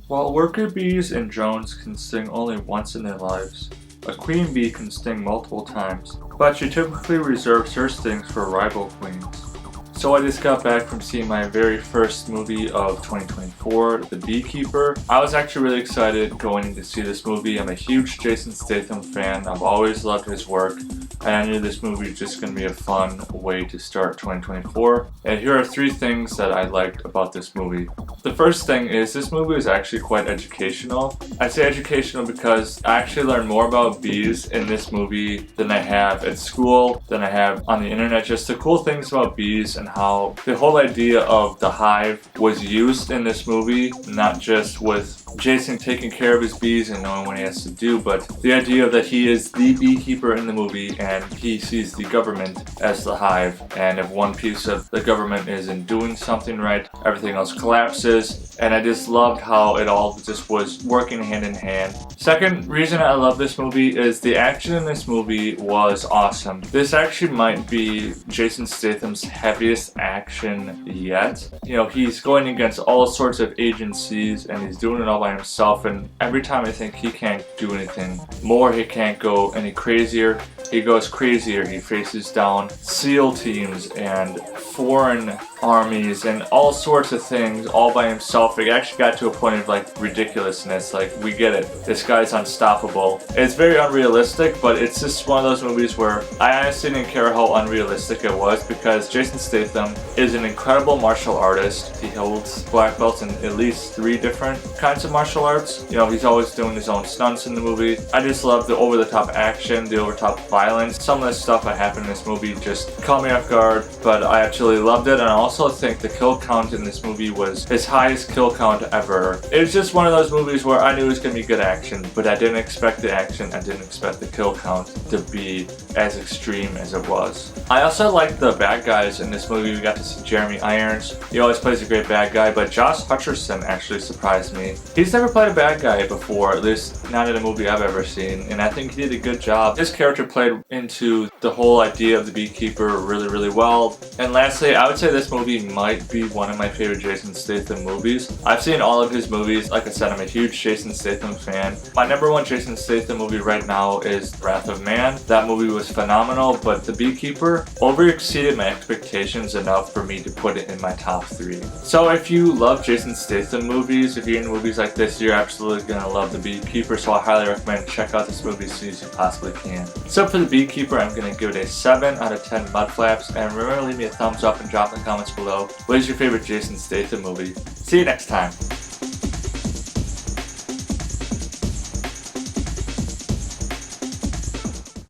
While worker bees and drones can sting only once in their lives, a queen bee can sting multiple times, but she typically reserves her stings for rival queens. So I just got back from seeing my very first movie of 2024, The Beekeeper. I was actually really excited going to see this movie. I'm a huge Jason Statham fan. I've always loved his work, and I knew this movie was just going to be a fun way to start 2024. And here are 3 things that I liked about this movie. The first thing is this movie is actually quite educational. I say educational because I actually learned more about bees in this movie than I have at school, than I have on the internet. Just the cool things about bees and how the whole idea of the hive was used in this movie, not just with Jason taking care of his bees and knowing what he has to do, but the idea that he is the beekeeper in the movie and he sees the government as the hive, and if one piece of the government isn't doing something right, everything else collapses. And I just loved how it all just was working hand in hand. Second reason I love this movie is the action in this movie was awesome. This actually might be Jason Statham's heaviest action yet. You know, he's going against all sorts of agencies and he's doing it all by himself, and every time I think he can't do anything more, he can't go any crazier, he goes crazier. He faces down SEAL teams and foreign armies and all sorts of things all by himself. It actually got to a point of like ridiculousness. Like, we get it, this guy's unstoppable. It's very unrealistic, but it's just one of those movies where I honestly didn't care how unrealistic it was, because Jason Statham is an incredible martial artist. He holds black belts in at least 3 different kinds of martial arts. You know, he's always doing his own stunts in the movie. I just love the over-the-top action, the over-the-top violence. Some of the stuff that happened in this movie just caught me off guard, but I absolutely loved it. And I also think the kill count in this movie was his highest kill count ever. It was just one of those movies where I knew it was going to be good action, but I didn't expect the action, I didn't expect the kill count to be as extreme as it was. I also liked the bad guys in this movie. We got to see Jeremy Irons. He always plays a great bad guy, but Josh Hutcherson actually surprised me. He's never played a bad guy before, at least not in a movie I've ever seen, and I think he did a good job. His character played into the whole idea of the beekeeper really, really well. And lastly, I would say this movie might be one of my favorite Jason Statham movies. I've seen all of his movies. Like I said, I'm a huge Jason Statham fan. My number 1 Jason Statham movie right now is Wrath of Man. That movie was phenomenal, but The Beekeeper over-exceeded my expectations enough for me to put it in my top 3. So if you love Jason Statham movies, if you're in movies like this, you're absolutely gonna love The Beekeeper, so I highly recommend check out this movie as soon as you possibly can. So for The Beekeeper, I'm gonna give it a 7 out of 10 Mudflaps, and remember to leave me a thumbs up and drop in the comments below what is your favorite Jason Statham movie. See you next time.